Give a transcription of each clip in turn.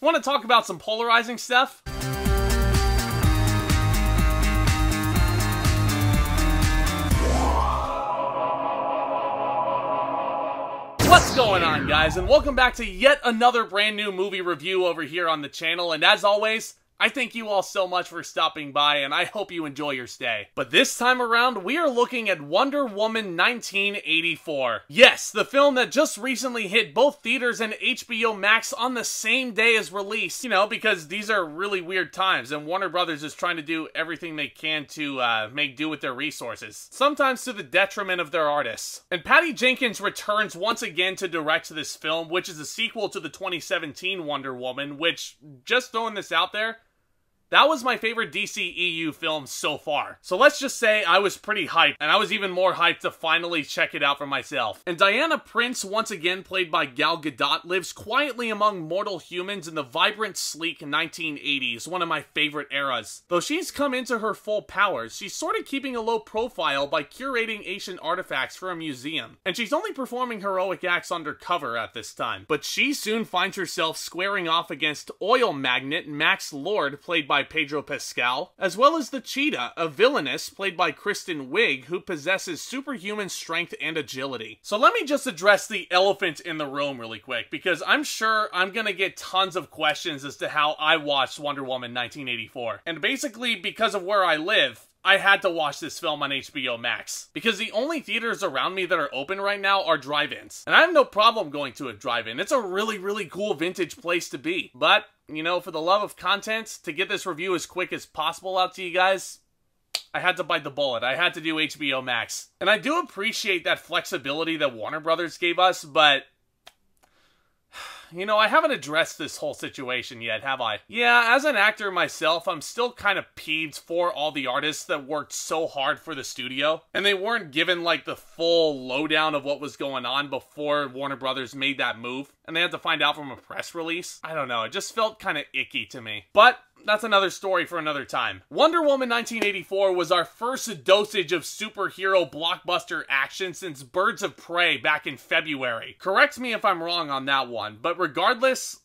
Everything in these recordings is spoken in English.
Want to talk about some polarizing stuff? What's going on, guys, and welcome back to yet another brand new movie review over here on the channel, and as always, I thank you all so much for stopping by, and I hope you enjoy your stay. But this time around, we are looking at Wonder Woman 1984. Yes, the film that just recently hit both theaters and HBO Max on the same day as release. You know, because these are really weird times, and Warner Brothers is trying to do everything they can to make do with their resources. Sometimes to the detriment of their artists. And Patty Jenkins returns once again to direct this film, which is a sequel to the 2017 Wonder Woman, which, just throwing this out there, that was my favorite DCEU film so far. So let's just say I was pretty hyped, and I was even more hyped to finally check it out for myself. And Diana Prince, once again played by Gal Gadot, lives quietly among mortal humans in the vibrant, sleek 1980s, one of my favorite eras. Though she's come into her full powers, she's sort of keeping a low profile by curating ancient artifacts for a museum. And she's only performing heroic acts undercover at this time. But she soon finds herself squaring off against oil magnate Max Lord, played by Pedro Pascal, as well as the Cheetah, a villainess played by Kristen Wiig, who possesses superhuman strength and agility. So let me just address the elephant in the room really quick, because I'm sure I'm gonna get tons of questions as to how I watched Wonder Woman 1984. And basically, because of where I live, I had to watch this film on HBO Max, because the only theaters around me that are open right now are drive-ins. And I have no problem going to a drive-in. It's a really cool vintage place to be. But, you know, for the love of content, to get this review as quick as possible out to you guys, I had to bite the bullet. I had to do HBO Max. And I do appreciate that flexibility that Warner Brothers gave us, but you know, I haven't addressed this whole situation yet, have I? Yeah, as an actor myself, I'm still kind of peeved for all the artists that worked so hard for the studio, and they weren't given, like, the full lowdown of what was going on before Warner Brothers made that move, and they had to find out from a press release. I don't know, it just felt kind of icky to me. But that's another story for another time. Wonder Woman 1984 was our first dosage of superhero blockbuster action since Birds of Prey back in February. Correct me if I'm wrong on that one, but regardless,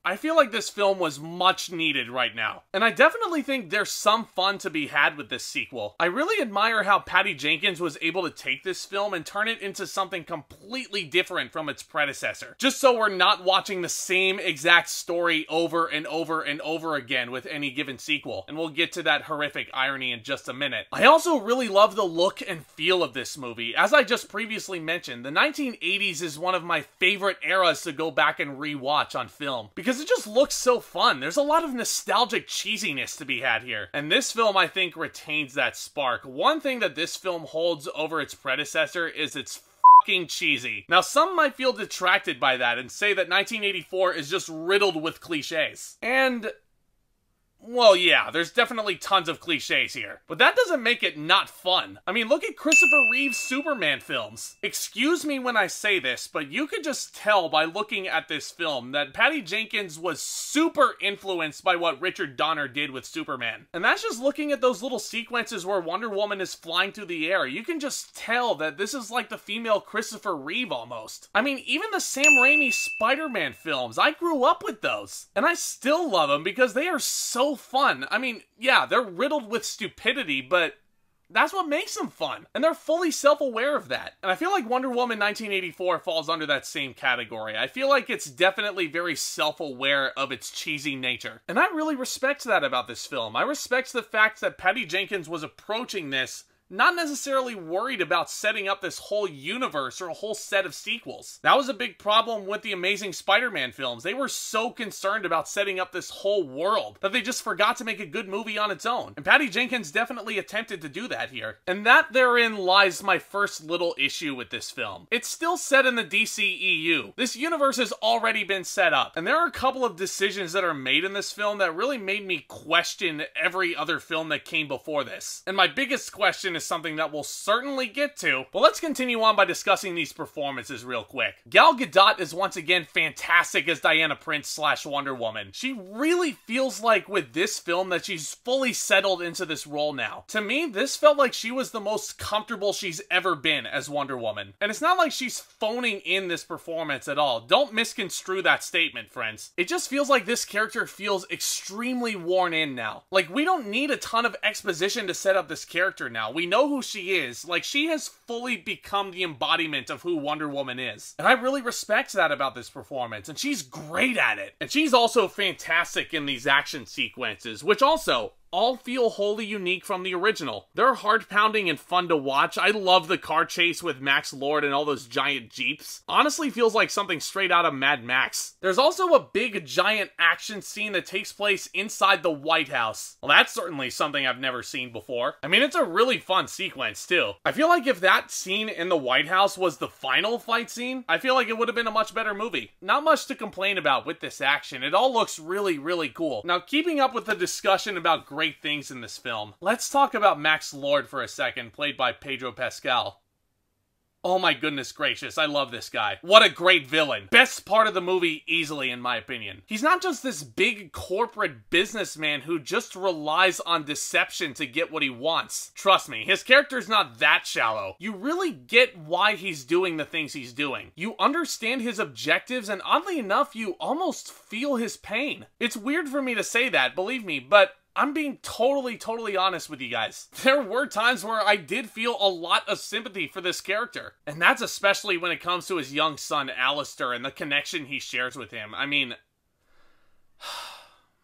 I feel like this film was much needed right now. And I definitely think there's some fun to be had with this sequel. I really admire how Patty Jenkins was able to take this film and turn it into something completely different from its predecessor. Just so we're not watching the same exact story over and over and over again with any given sequel. And we'll get to that horrific irony in just a minute. I also really love the look and feel of this movie. As I just previously mentioned, the 1980s is one of my favorite eras to go back and rewatch on film, because it just looks so fun. There's a lot of nostalgic cheesiness to be had here. And this film, I think, retains that spark. One thing that this film holds over its predecessor is it's fucking cheesy. Now, some might feel detracted by that and say that 1984 is just riddled with cliches. And well, yeah, there's definitely tons of cliches here. But that doesn't make it not fun. I mean, look at Christopher Reeve's Superman films. Excuse me when I say this, but you could just tell by looking at this film that Patty Jenkins was super influenced by what Richard Donner did with Superman. And that's just looking at those little sequences where Wonder Woman is flying through the air. You can just tell that this is like the female Christopher Reeve almost. I mean, even the Sam Raimi Spider-Man films, I grew up with those. And I still love them because they are so fun. I mean, yeah, they're riddled with stupidity, but that's what makes them fun. And they're fully self-aware of that. And I feel like Wonder Woman 1984 falls under that same category. I feel like it's definitely very self-aware of its cheesy nature. And I really respect that about this film. I respect the fact that Patty Jenkins was approaching this not necessarily worried about setting up this whole universe or a whole set of sequels. That was a big problem with the Amazing Spider-Man films. They were so concerned about setting up this whole world that they just forgot to make a good movie on its own. And Patty Jenkins definitely attempted to do that here. And that therein lies my first little issue with this film. It's still set in the DCEU. This universe has already been set up. And there are a couple of decisions that are made in this film that really made me question every other film that came before this. And my biggest question action is something that we'll certainly get to, but let's continue on by discussing these performances real quick. Gal Gadot is once again fantastic as Diana Prince / Wonder Woman. She really feels like with this film that she's fully settled into this role now. To me, this felt like she was the most comfortable she's ever been as Wonder Woman. And it's not like she's phoning in this performance at all. Don't misconstrue that statement, friends. It just feels like this character feels extremely worn in now. Like, we don't need a ton of exposition to set up this character now. We know who she is. Like, she has fully become the embodiment of who Wonder Woman is. And I really respect that about this performance, and she's great at it. And she's also fantastic in these action sequences, which also all feel wholly unique from the original. They're heart-pounding and fun to watch. I love the car chase with Max Lord and all those giant jeeps. Honestly feels like something straight out of Mad Max. There's also a big giant action scene that takes place inside the White House. Well, that's certainly something I've never seen before. I mean, it's a really fun sequence too. I feel like if that scene in the White House was the final fight scene, I feel like it would have been a much better movie. Not much to complain about with this action. It all looks really, really cool. Now, keeping up with the discussion about great things in this film, let's talk about Max Lord for a second, played by Pedro Pascal. Oh my goodness gracious, I love this guy. What a great villain. Best part of the movie easily, in my opinion. He's not just this big corporate businessman who just relies on deception to get what he wants. Trust me, his character's not that shallow. You really get why he's doing the things he's doing. You understand his objectives, and oddly enough, you almost feel his pain. It's weird for me to say that, believe me, but I'm being totally honest with you guys. There were times where I did feel a lot of sympathy for this character. And that's especially when it comes to his young son, Alistair, and the connection he shares with him. I mean,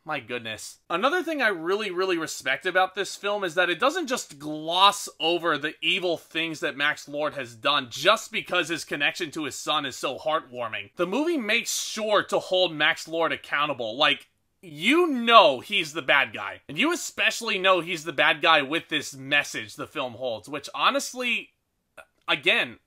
my goodness. Another thing I really respect about this film is that it doesn't just gloss over the evil things that Max Lord has done just because his connection to his son is so heartwarming. The movie makes sure to hold Max Lord accountable. Like, you know he's the bad guy. And you especially know he's the bad guy with this message the film holds, which honestly, again,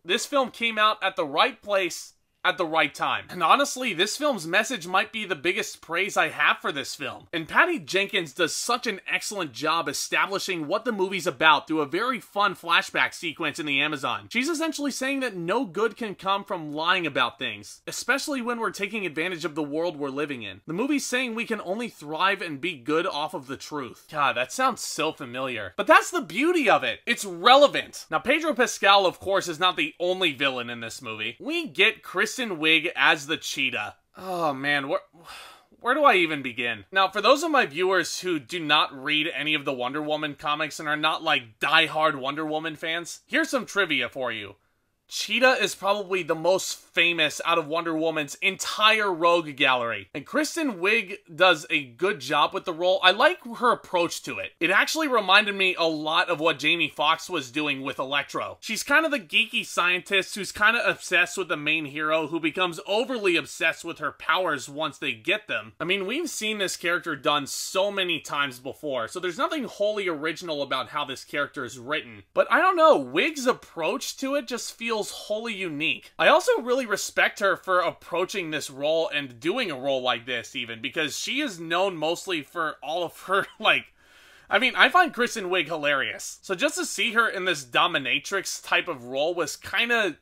this film came out at the right place at the right time. And honestly, this film's message might be the biggest praise I have for this film. And Patty Jenkins does such an excellent job establishing what the movie's about through a very fun flashback sequence in the Amazon. She's essentially saying that no good can come from lying about things, especially when we're taking advantage of the world we're living in. The movie's saying we can only thrive and be good off of the truth. God, that sounds so familiar. But that's the beauty of it. It's relevant. Now, Pedro Pascal, of course, is not the only villain in this movie. We get Kristen Wiig as the cheetah. Oh man, where do I even begin? Now, for those of my viewers who do not read any of the Wonder Woman comics and are not like die-hard Wonder Woman fans, here's some trivia for you. Cheetah is probably the most famous out of Wonder Woman's entire rogue gallery. And Kristen Wiig does a good job with the role. I like her approach to it. It actually reminded me a lot of what Jamie Foxx was doing with Electro. She's kind of the geeky scientist who's kind of obsessed with the main hero who becomes overly obsessed with her powers once they get them. I mean, we've seen this character done so many times before, so there's nothing wholly original about how this character is written. But I don't know, Wiig's approach to it just feels wholly unique. I also really respect her for approaching this role and doing a role like this even, because she is known mostly for all of her, like, I mean, I find Kristen Wiig hilarious. So just to see her in this dominatrix type of role was kind of,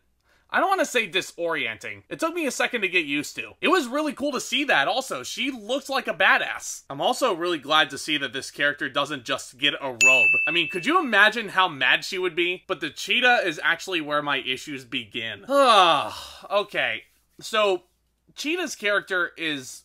I don't want to say disorienting. It took me a second to get used to. It was really cool to see that also. She looked like a badass. I'm also really glad to see that this character doesn't just get a robe. I mean, could you imagine how mad she would be? But the cheetah is actually where my issues begin. Okay, so Cheetah's character is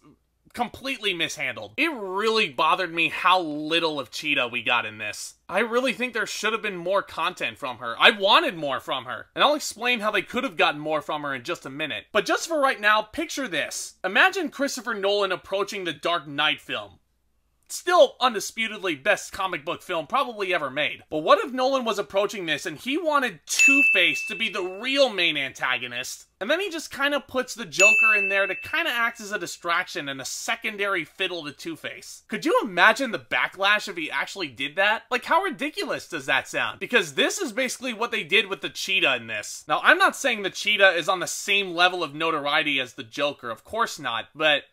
completely mishandled. It really bothered me how little of Cheetah we got in this. I really think there should have been more content from her. I wanted more from her. And I'll explain how they could have gotten more from her in just a minute. But just for right now, picture this. Imagine Christopher Nolan approaching the Dark Knight film. Still undisputedly best comic book film probably ever made. But what if Nolan was approaching this and he wanted Two-Face to be the real main antagonist? And then he just kind of puts the Joker in there to kind of act as a distraction and a secondary fiddle to Two-Face. Could you imagine the backlash if he actually did that? Like, how ridiculous does that sound? Because this is basically what they did with the Cheetah in this. Now, I'm not saying the Cheetah is on the same level of notoriety as the Joker, of course not, but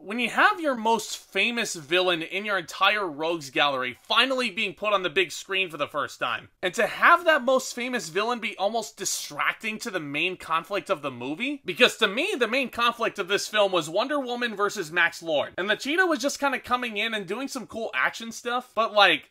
when you have your most famous villain in your entire rogues gallery finally being put on the big screen for the first time, and to have that most famous villain be almost distracting to the main conflict of the movie, because to me, the main conflict of this film was Wonder Woman versus Max Lord, and the Cheetah was just kind of coming in and doing some cool action stuff, but like,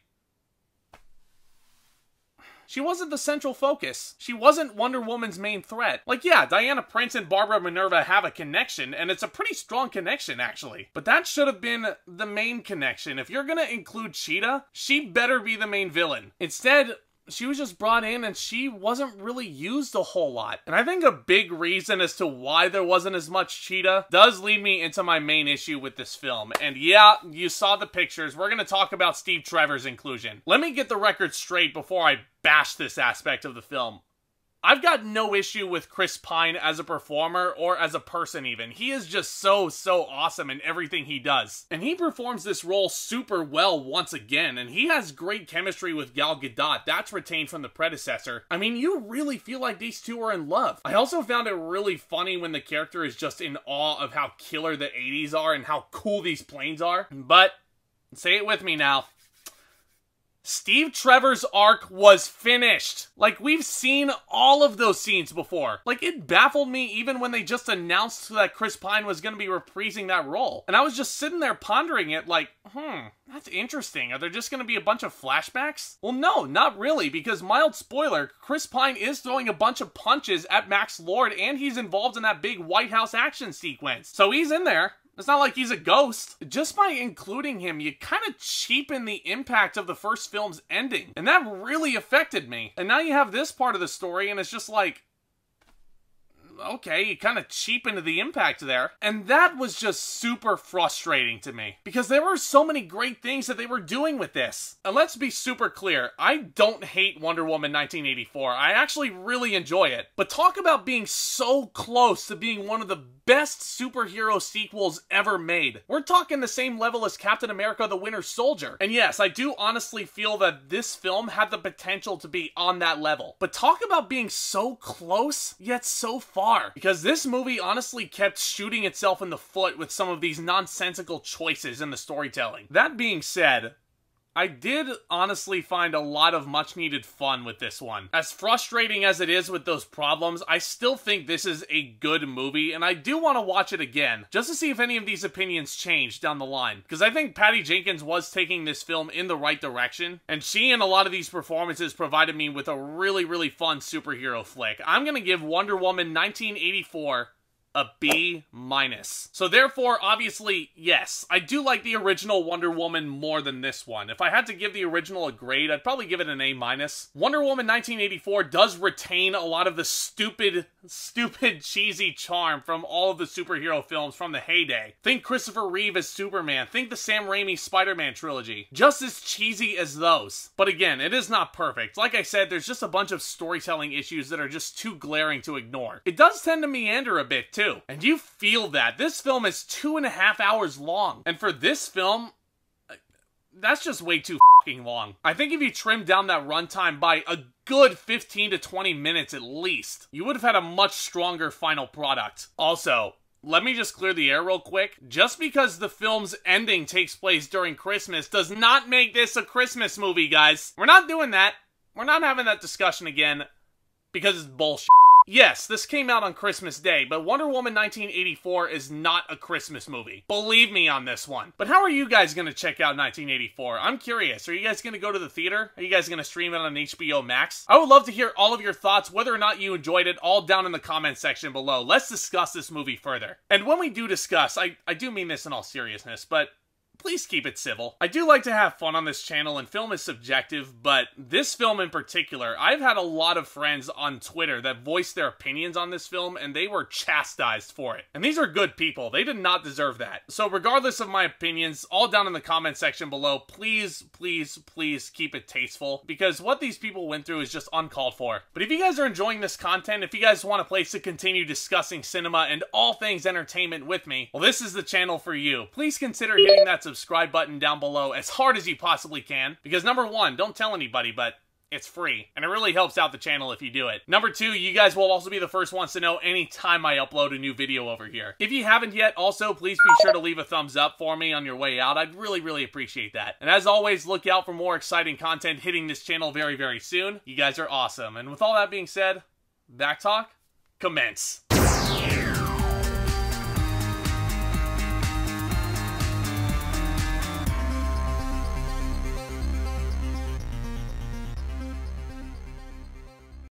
she wasn't the central focus. She wasn't Wonder Woman's main threat. Like, yeah, Diana Prince and Barbara Minerva have a connection, and it's a pretty strong connection, actually. But that should have been the main connection. If you're gonna include Cheetah, she better be the main villain. Instead, she was just brought in and she wasn't really used a whole lot. And I think a big reason as to why there wasn't as much Cheetah does lead me into my main issue with this film. And yeah, you saw the pictures. We're going to talk about Steve Trevor's inclusion. Let me get the record straight before I bash this aspect of the film. I've got no issue with Chris Pine as a performer, or as a person even. He is just so awesome in everything he does. And he performs this role super well once again, and he has great chemistry with Gal Gadot. That's retained from the predecessor. I mean, you really feel like these two are in love. I also found it really funny when the character is just in awe of how killer the 80s are and how cool these planes are. But, say it with me now, Steve Trevor's arc was finished. Like, we've seen all of those scenes before. Like, it baffled me even when they just announced that Chris Pine was going to be reprising that role. And I was just sitting there pondering it like, that's interesting. Are there just going to be a bunch of flashbacks? Well, no, not really, because mild spoiler, Chris Pine is throwing a bunch of punches at Max Lord, and he's involved in that big White House action sequence. So he's in there. It's not like he's a ghost. Just by including him, you kind of cheapen the impact of the first film's ending. And that really affected me. And now you have this part of the story, and it's just like, okay, you kind of cheapened the impact there. And that was just super frustrating to me, because there were so many great things that they were doing with this. And let's be super clear, I don't hate Wonder Woman 1984. I actually really enjoy it. But talk about being so close to being one of the best superhero sequels ever made. We're talking the same level as Captain America: The Winter Soldier. And yes, I do honestly feel that this film had the potential to be on that level. But talk about being so close, yet so far. Because this movie honestly kept shooting itself in the foot with some of these nonsensical choices in the storytelling. That being said, I did honestly find a lot of much needed fun with this one. As frustrating as it is with those problems, I still think this is a good movie, and I do want to watch it again, just to see if any of these opinions change down the line. Because I think Patty Jenkins was taking this film in the right direction, and she and a lot of these performances provided me with a really fun superhero flick. I'm gonna give Wonder Woman 1984 a B-. So therefore, obviously, yes, I do like the original Wonder Woman more than this one. If I had to give the original a grade, I'd probably give it an A-. Wonder Woman 1984 does retain a lot of the stupid, cheesy charm from all of the superhero films from the heyday. Think Christopher Reeve as Superman. Think the Sam Raimi Spider-Man trilogy. Just as cheesy as those. But again, it is not perfect. Like I said, there's just a bunch of storytelling issues that are just too glaring to ignore. It does tend to meander a bit, too. And you feel that. This film is 2.5 hours long. And for this film, that's just way too fucking long. I think if you trimmed down that runtime by a good 15 to 20 minutes at least, you would have had a much stronger final product. Also, let me just clear the air real quick. Just because the film's ending takes place during Christmas does not make this a Christmas movie, guys. We're not doing that. We're not having that discussion again, because it's bullshit. Yes, this came out on Christmas Day, but Wonder Woman 1984 is not a Christmas movie. Believe me on this one. But how are you guys going to check out 1984? I'm curious. Are you guys going to go to the theater? Are you guys going to stream it on HBO Max? I would love to hear all of your thoughts, whether or not you enjoyed it, all down in the comment section below. Let's discuss this movie further. And when we do discuss, I do mean this in all seriousness, but please keep it civil. I do like to have fun on this channel, and film is subjective, but this film in particular, I've had a lot of friends on Twitter that voiced their opinions on this film, and they were chastised for it. And these are good people. They did not deserve that. So regardless of my opinions, all down in the comment section below, please keep it tasteful, because what these people went through is just uncalled for. But if you guys are enjoying this content, if you guys want a place to continue discussing cinema and all things entertainment with me, well, this is the channel for you. Please consider hitting that subscribe button down below as hard as you possibly can, because number one, don't tell anybody, but It's free, and it really helps out the channel if you do it. Number 2, you guys will also be the first ones to know anytime I upload a new video over here. If you haven't yet, also please be sure to leave a thumbs up for me on your way out. I'd really appreciate that. And as always, look out for more exciting content hitting this channel very soon. You guys are awesome. And with all that being said, back talk, commence.